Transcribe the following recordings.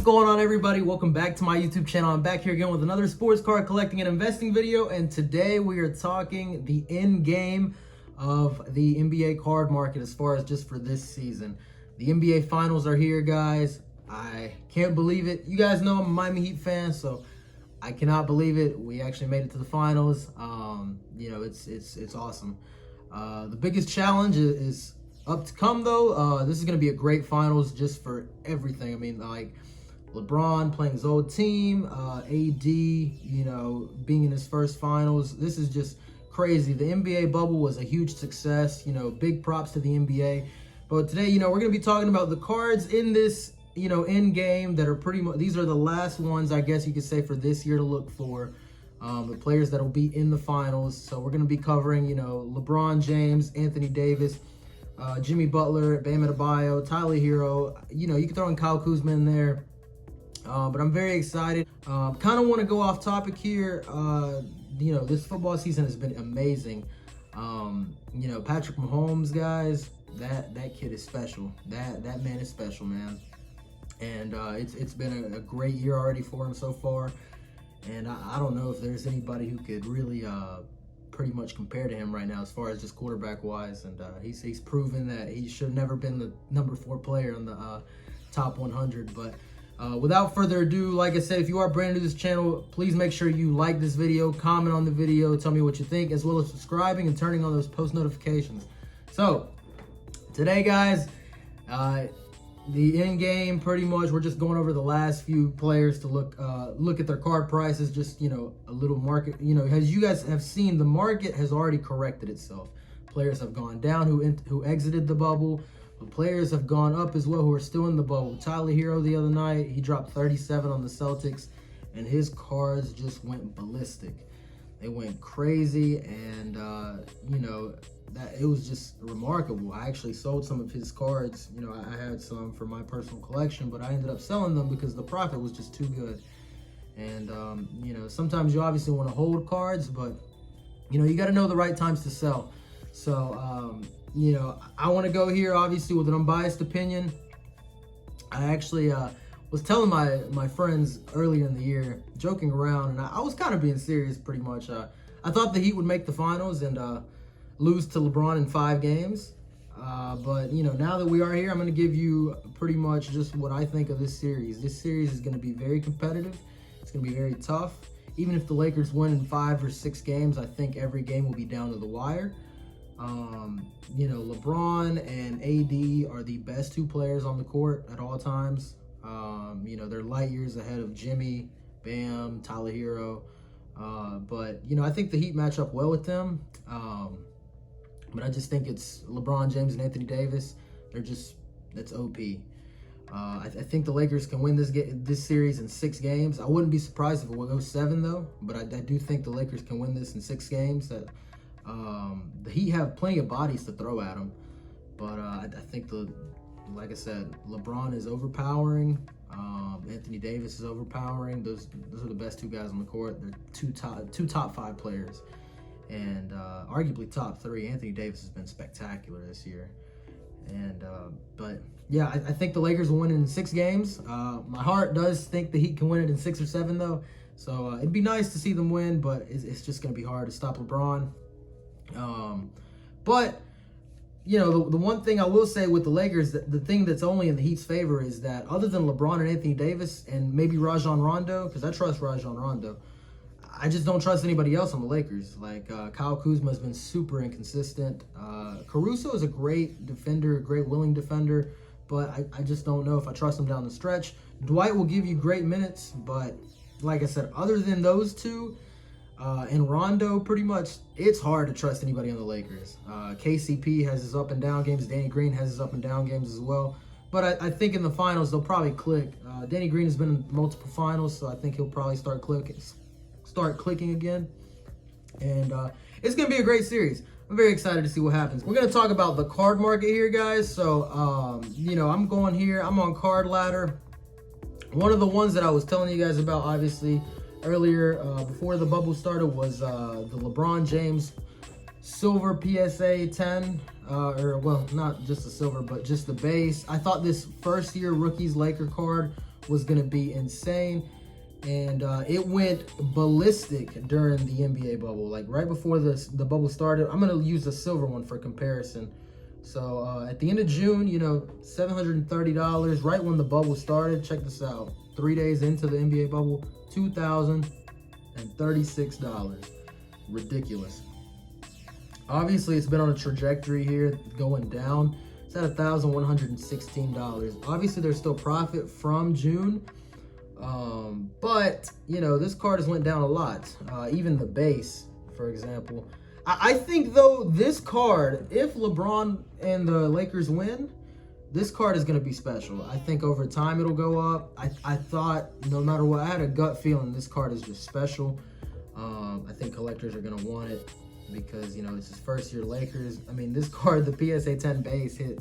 going on, everybody? Welcome back to my YouTube channel. I'm back here again with another sports card collecting and investing video, and today we are talking the end game of the NBA card market as far as just for this season. The NBA finals are here, guys. I can't believe it. You guys know I'm a Miami Heat fan, so I cannot believe it. We actually made it to the finals. It's awesome. The biggest challenge is up to come, though. This is going to be a great finals just for everything. I mean, like LeBron playing his old team, AD, being in his first finals. This is just crazy. The NBA bubble was a huge success. Big props to the NBA. But today, we're going to be talking about the cards in this, end game that are pretty much, these are the last ones, I guess you could say, for this year to look for. The players that will be in the finals. So we're going to be covering, LeBron James, Anthony Davis, Jimmy Butler, Bam Adebayo, Tyler Hero. You can throw in Kyle Kuzma in there. But I'm very excited. Kind of want to go off topic here. This football season has been amazing. Patrick Mahomes, guys, that kid is special. That man is special, man. And it's been a great year already for him so far. And I don't know if there's anybody who could really pretty much compare to him right now as far as just quarterback wise. And he's proven that he should have never been the number 4 player on the top 100. But without further ado, like I said, if you are brand new to this channel, please make sure you like this video, comment on the video, tell me what you think, as well as subscribing and turning on those post notifications. So today, guys, the end game, pretty much, we're just going over the last few players to look at their card prices, just, a little market, as you guys have seen, the market has already corrected itself. Players have gone down who exited the bubble, but players have gone up as well who are still in the bubble. Tyler Hero the other night, he dropped 37 on the Celtics, and his cards just went ballistic. They went crazy, and that it was just remarkable. I actually sold some of his cards. I had some for my personal collection, but I ended up selling them because the profit was just too good. And sometimes you obviously want to hold cards, but you got to know the right times to sell. So I want to go here obviously with an unbiased opinion. I actually was telling my friends earlier in the year, joking around, and I was kind of being serious pretty much. I thought the Heat would make the finals and lose to LeBron in 5 games. But now that we are here, I'm going to give you pretty much just what I think of this series. This series is going to be very competitive. It's going to be very tough. Even if the Lakers win in 5 or 6 games, I think every game will be down to the wire. LeBron and AD are the best 2 players on the court at all times. They're light years ahead of Jimmy, Bam, Tyler Hero. But I think the Heat match up well with them. But I just think it's LeBron James and Anthony Davis. That's OP. I think the Lakers can win this series in 6 games. I wouldn't be surprised if it would go 7 though. But I do think the Lakers can win this in 6 games. The Heat have plenty of bodies to throw at them. But I think like I said, LeBron is overpowering. Anthony Davis is overpowering. Those are the best 2 guys on the court. They're two top 5 players. And arguably top 3. Anthony Davis has been spectacular this year. And but yeah, I think the Lakers will win it in 6 games. My heart does think the Heat can win it in 6 or 7 though. So it'd be nice to see them win, but it's just going to be hard to stop LeBron. But the one thing I will say with the Lakers, the thing that's only in the Heat's favor is that other than LeBron and Anthony Davis and maybe Rajon Rondo, because I trust Rajon Rondo, I just don't trust anybody else on the Lakers. Like Kyle Kuzma has been super inconsistent. Caruso is a great defender, a great willing defender, but I just don't know if I trust him down the stretch. Dwight will give you great minutes, but like I said, other than those 2 and Rondo, pretty much, it's hard to trust anybody on the Lakers. KCP has his up and down games. Danny Green has his up and down games as well. But I think in the finals, they'll probably click. Danny Green has been in multiple finals, so I think he'll probably start clicking again. And it's going to be a great series. I'm very excited to see what happens. We're going to talk about the card market here, guys. So, I'm going here. I'm on Card Ladder. One of the ones that I was telling you guys about, obviously, earlier before the bubble started was the LeBron James silver PSA 10, or well, not just the silver, but just the base. I thought this first year rookies Laker card was going to be insane. And it went ballistic during the NBA bubble. Like right before the bubble started, I'm going to use the silver one for comparison. So at the end of June, you know, $730, right when the bubble started. Check this out. 3 days into the NBA bubble, $2,036. Ridiculous. Obviously, it's been on a trajectory here going down. It's at $1,116. Obviously, there's still profit from June. But, you know, this card has went down a lot. Even the base, for example. I think, though, this card, if LeBron and the Lakers win, this card is going to be special. I think over time it'll go up. I thought, no matter what, I had a gut feeling this card is just special. I think collectors are going to want it because, you know, it's his first year Lakers. I mean, this card, the PSA 10 base, hit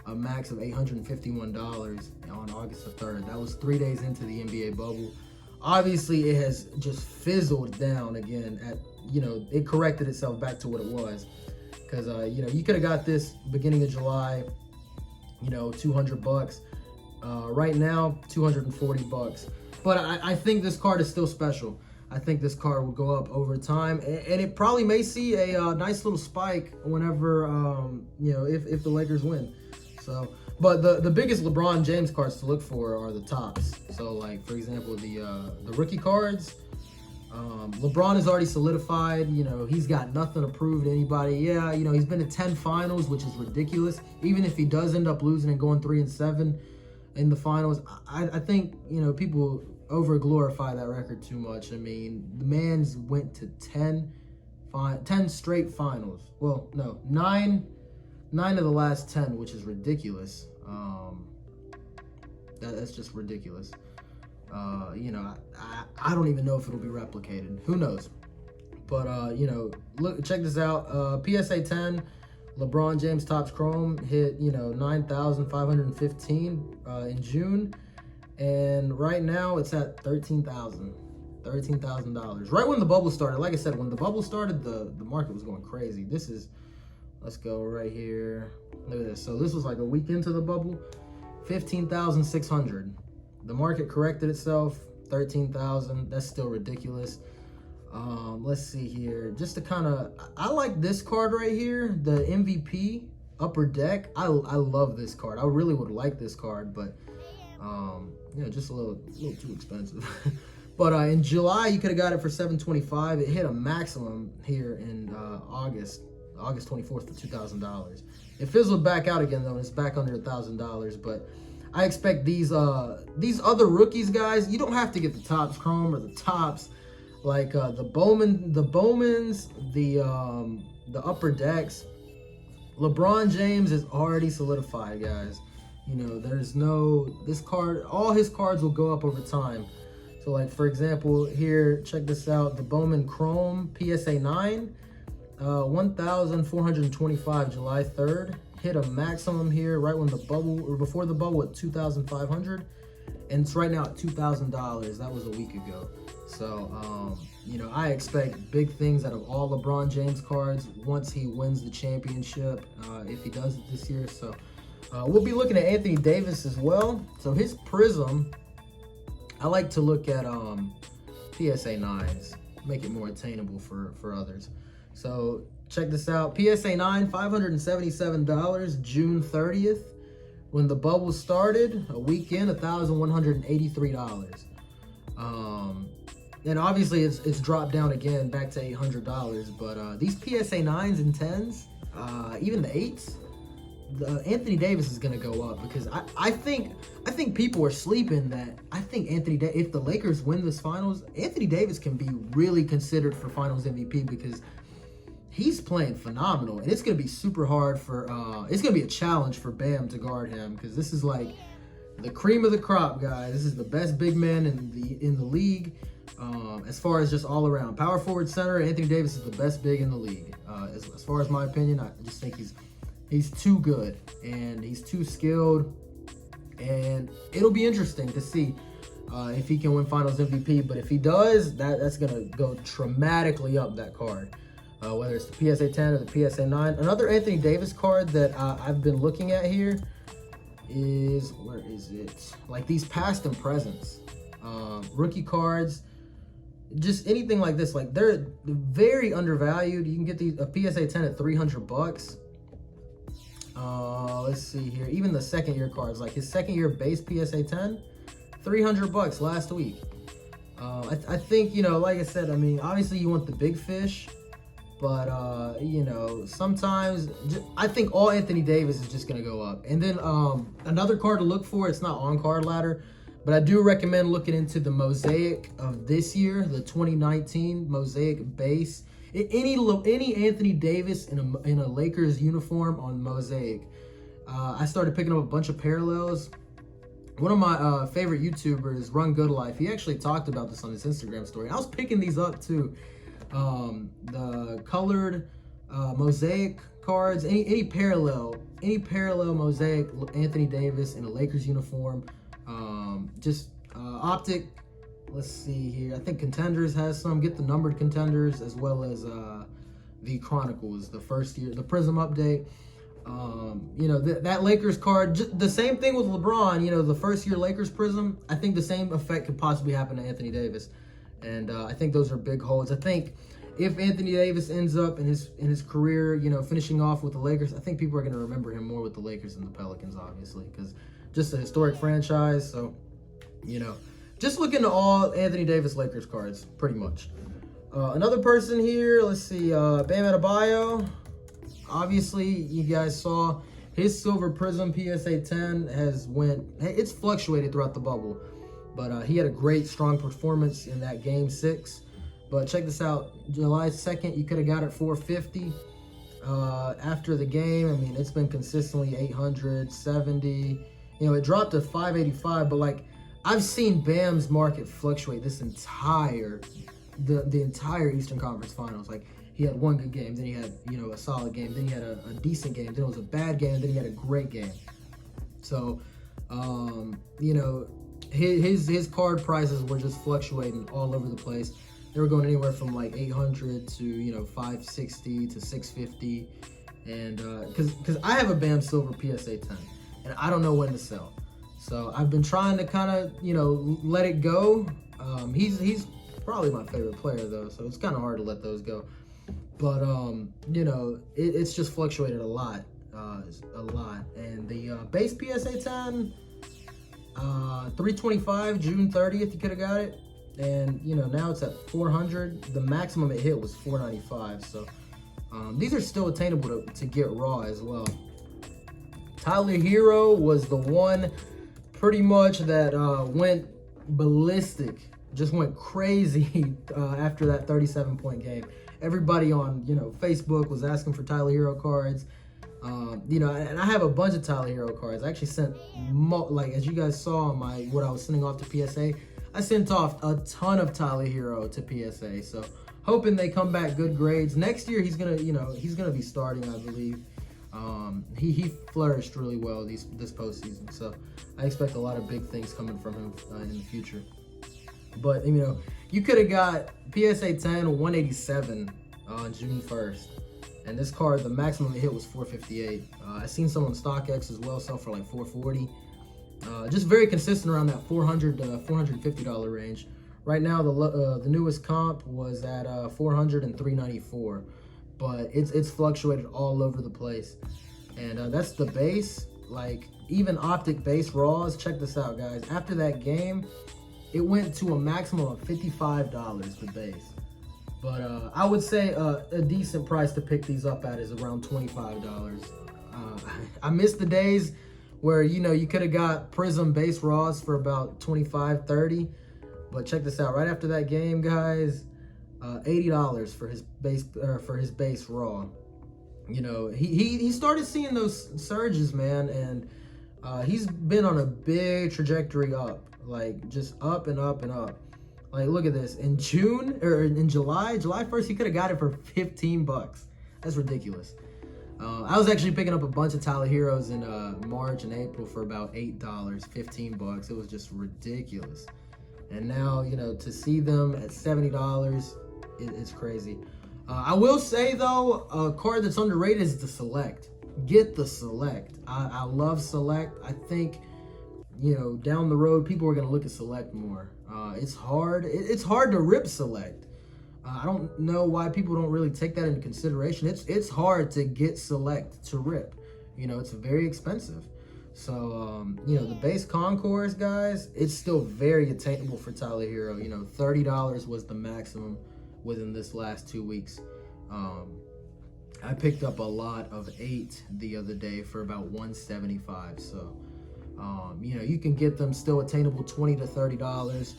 a max of $851 on August the 3rd. That was 3 days into the NBA bubble. Obviously, it has just fizzled down again at, you know, it corrected itself back to what it was. Because, you know, you could have got this beginning of July, you know, $200. Right now, $240. But I think this card is still special. I think this card will go up over time, and it probably may see a nice little spike whenever, you know, if the Lakers win. So, but the biggest LeBron James cards to look for are the tops. So, like for example, the rookie cards. LeBron is already solidified. You know, he's got nothing to prove to anybody. Yeah, you know, he's been to 10 finals, which is ridiculous. Even if he does end up losing and going 3-7 in the finals, I think, you know, people over glorify that record too much. I mean, the man's went to 10 straight finals. Well, no, nine of the last 10, which is ridiculous. That's just ridiculous. You know, I don't even know if it'll be replicated. Who knows? But you know, look, check this out. PSA 10, LeBron James Topps Chrome hit, you know, 9,515 in June, and right now it's at $13,000. Right when the bubble started. Like I said, when the bubble started, the market was going crazy. This is, let's go right here. Look at this. So this was like a week into the bubble, 15,600. The market corrected itself, 13,000. That's still ridiculous. Let's see here. Just to kind of, I like this card right here, the MVP Upper Deck. I love this card. I really would like this card, but you know, just a little too expensive. But in July, you could have got it for $725. It hit a maximum here in August 24th for $2,000. It fizzled back out again though, and it's back under $1,000. But I expect these other rookies, guys, you don't have to get the Topps Chrome or the Topps, like the Bowmans, the Upper Decks. LeBron James is already solidified, guys. You know, there's no, this card, all his cards will go up over time. So like, for example, here, check this out, the Bowman Chrome PSA 9, 1,425 July 3rd. Hit a maximum here right when the bubble, or before the bubble, at 2,500, and it's right now at $2,000. That was a week ago. So you know, I expect big things out of all LeBron James cards once he wins the championship, if he does it this year. So we'll be looking at Anthony Davis as well. So his Prism, I like to look at PSA 9s, make it more attainable for others. So check this out. PSA 9, $577, June 30th. When the bubble started, a weekend, $1,183. And obviously it's dropped down again back to $800. But these PSA 9s and 10s, even the 8s, Anthony Davis is gonna go up, because I think people are sleeping that. I think if the Lakers win this finals, Anthony Davis can be really considered for Finals MVP, because he's playing phenomenal, and it's gonna be super hard for it's gonna be a challenge for Bam to guard him, because this is like the cream of the crop, guys. This is the best big man in the league, as far as just all around power forward, center. Anthony Davis is the best big in the league. As far as my opinion, I just think he's too good, and he's too skilled, and it'll be interesting to see if he can win Finals MVP. But if he does, that's gonna go dramatically up that card. Whether it's the PSA 10 or the PSA 9. Another Anthony Davis card that I've been looking at here is, where is it? Like these past and presents, rookie cards, just anything like this. Like they're very undervalued. You can get these a PSA 10 at $300. Let's see here. Even the second year cards, like his second year base PSA 10, $300 last week. I think, you know, like I said, I mean, obviously you want the big fish, but you know, sometimes I think all Anthony Davis is just gonna go up. And then another card to look for, it's not on card ladder, but I do recommend looking into the Mosaic of this year, the 2019 Mosaic base. Any Anthony Davis in a Lakers uniform on Mosaic. I started picking up a bunch of parallels. One of my favorite YouTubers, Run Good Life, he actually talked about this on his Instagram story. I was picking these up too. The colored Mosaic cards, any parallel Mosaic Anthony Davis in a Lakers uniform. Optic. Let's see here. I think Contenders has some. Get the numbered Contenders as well as the Chronicles, the first year, the Prism update. You know, that Lakers card, the same thing with LeBron, you know, the first year Lakers Prism. I think the same effect could possibly happen to Anthony Davis. And I think those are big holds. I think if Anthony Davis ends up in his career, you know, finishing off with the Lakers, I think people are going to remember him more with the Lakers than the Pelicans, obviously, because just a historic franchise. So, you know, just look into all Anthony Davis Lakers cards, pretty much. Another person here, let's see, Bam Adebayo. Obviously, you guys saw his Silver Prism PSA 10 it's fluctuated throughout the bubble. But he had a great, strong performance in that Game 6. But check this out, July 2nd, you could have got it $450. After the game, I mean, it's been consistently 870. You know, it dropped to 585, but like, I've seen Bam's market fluctuate this entire Eastern Conference Finals. Like, he had one good game, then he had, you know, a solid game, then he had a decent game, then it was a bad game, then he had a great game. So, you know, his card prices were just fluctuating all over the place. They were going anywhere from like 800 to, you know, 560 to 650. And because I have a Bam Silver PSA 10, and I don't know when to sell. So I've been trying to kind of, you know, let it go. He's probably my favorite player though, so it's kind of hard to let those go. But you know, it's just fluctuated a lot. And the base PSA 10, 325, June 30th, you could have got it. And, you know, now it's at 400. The maximum it hit was 495. So these are still attainable to get raw as well. Tyler Hero was the one pretty much that went ballistic, just went crazy after that 37-point game. Everybody on, you know, Facebook was asking for Tyler Hero cards. You know, and I have a bunch of Tyler Hero cards. I actually sent, like, as you guys saw on what I was sending off to PSA, I sent off a ton of Tyler Hero to PSA. So hoping they come back good grades. Next year, he's gonna be starting, I believe. He flourished really well this postseason. So I expect a lot of big things coming from him in the future. But, you know, you could have got PSA 10 187 on June 1st. And this card, the maximum it hit was 458. I seen some on StockX as well, sell for like 440. Just very consistent around that $400 to $450 range. Right now, the newest comp was at $400 and $394, but it's fluctuated all over the place. And that's the base. Like, even Optic base raws. Check this out, guys. After that game, it went to a maximum of $55, the base. But I would say a decent price to pick these up at is around $25. I miss the days where, you know, you could have got Prism base raws for about $25, $30. But check this out. Right after that game, guys, $80 for his base raw. You know, he started seeing those surges, man, and he's been on a big trajectory up, like just up and up and up. Like, look at this. In July 1st, he could have got it for $15. That's ridiculous. I was actually picking up a bunch of Tyler Heroes in March and April for about $8, $15. It was just ridiculous. And now, you know, to see them at $70, it's crazy. I will say, though, a card that's underrated is the Select. get the Select. I love Select. I think, you know, down the road, people are going to look at Select more. It's hard. It's hard to rip Select. I don't know why people don't really take that into consideration. It's hard to get Select to rip. You know, it's very expensive. So, you know, the base Concours, guys, it's still very attainable for Tyler Hero. You know, $30 was the maximum within this last 2 weeks. I picked up a lot of 8 the other day for about $175. So, you know, you can get them still attainable, $20 to $30.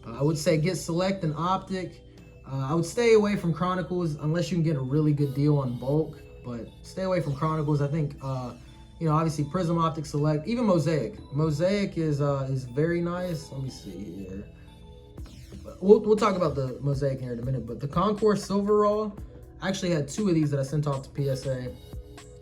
I would say get Select and Optic. I would stay away from Chronicles unless you can get a really good deal on bulk, but stay away from Chronicles. I think, you know, obviously Prism, Optic, Select, even Mosaic. Mosaic is very nice. Let me see here. We'll talk about the Mosaic here in a minute, but the Concours Silver Raw, I actually had 2 of these that I sent off to PSA.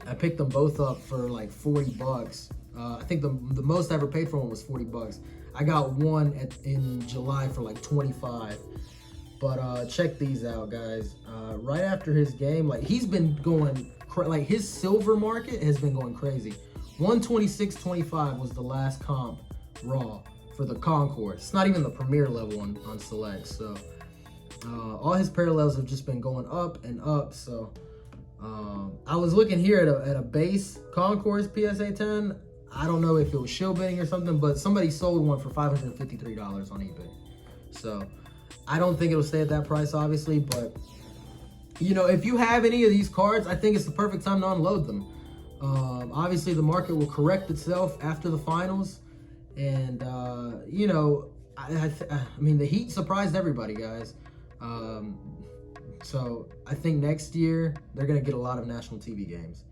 I picked them both up for like $40. I think the most I ever paid for one was $40. I got one in July for like $25. But check these out, guys. Right after his game, like he's been going, like his silver market has been going crazy. 126.25 was the last comp raw for the Concours. It's not even the premier level on Select. So all his parallels have just been going up and up. So I was looking here at a base Concours PSA 10. I don't know if it was shill bidding or something, but somebody sold one for $553 on eBay. So I don't think it'll stay at that price, obviously, but you know, if you have any of these cards, I think it's the perfect time to unload them. Obviously, the market will correct itself after the finals, and you know, I mean, the Heat surprised everybody, guys. So I think next year they're gonna get a lot of national TV games.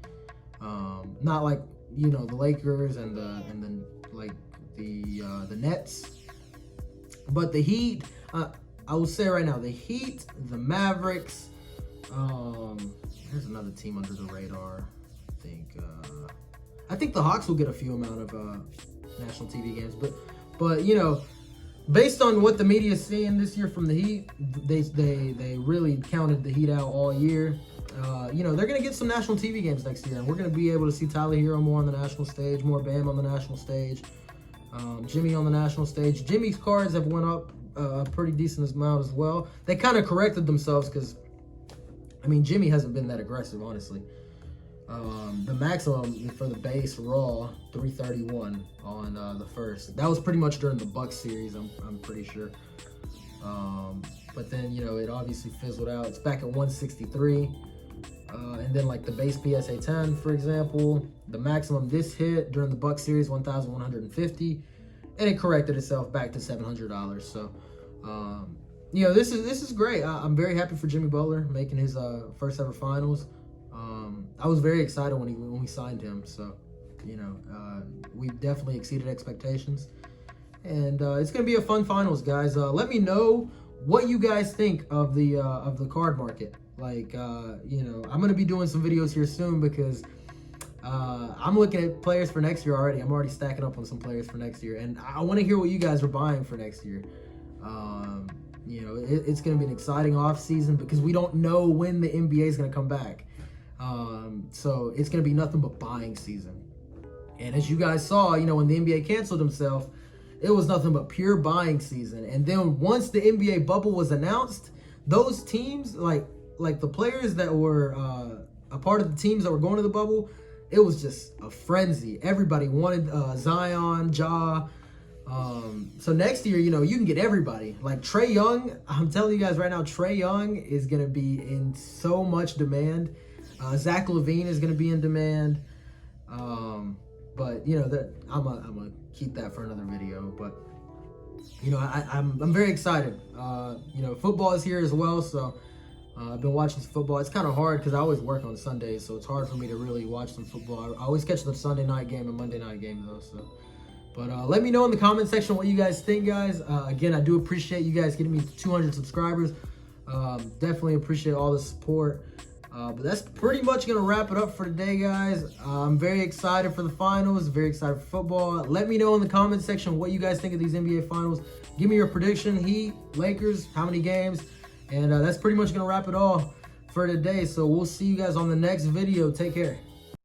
Not like, you know, the Lakers and then like the Nets, but the Heat. I will say right now, the Heat, the Mavericks, there's another team under the radar. I think the Hawks will get a few amount of national TV games, but you know, based on what the media is seeing this year from the Heat, they really counted the Heat out all year. You know, they're gonna get some national TV games next year, and we're gonna be able to see Tyler Hero more on the national stage, more Bam on the national stage, Jimmy on the national stage. Jimmy's cards have went up a pretty decent amount as well. They kind of corrected themselves because, I mean, Jimmy hasn't been that aggressive, honestly. The maximum for the base raw, 331 on the first. That was pretty much during the Bucks series, I'm pretty sure. But then, you know, it obviously fizzled out. It's back at 163. And then like the base PSA 10, for example, the maximum this hit during the Bucks series, 1,150. And it corrected itself back to $700. So, you know, this is great. I'm very happy for Jimmy Butler making his first ever finals. I was very excited when we signed him. So, you know, we definitely exceeded expectations, and it's gonna be a fun finals, guys. Let me know what you guys think of the card market. Like, you know, I'm gonna be doing some videos here soon because I'm looking at players for next year already. I'm already stacking up on some players for next year, and I want to hear what you guys are buying for next year. You know, it's going to be an exciting off season because we don't know when the NBA is going to come back. So it's going to be nothing but buying season. And as you guys saw, you know, when the NBA canceled himself, it was nothing but pure buying season. And then once the NBA bubble was announced, those teams, like the players that were a part of the teams that were going to the bubble, it was just a frenzy. Everybody wanted Zion, Ja. So next year, you know, you can get everybody. Like Trae Young, I'm telling you guys right now, Trae Young is going to be in so much demand. Zach LaVine is going to be in demand. But, you know, I'm gonna keep that for another video. But, you know, I'm very excited. You know, football is here as well, so I've been watching some football. It's kind of hard because I always work on Sundays, so it's hard for me to really watch some football. I always catch the Sunday night game and Monday night game, though. So, but let me know in the comment section what you guys think, guys. Again, I do appreciate you guys getting me to 200 subscribers. Definitely appreciate all the support. But that's pretty much going to wrap it up for today, guys. I'm very excited for the finals, very excited for football. Let me know in the comment section what you guys think of these NBA finals. Give me your prediction, Heat, Lakers, how many games. And that's pretty much going to wrap it all for today. So we'll see you guys on the next video. Take care.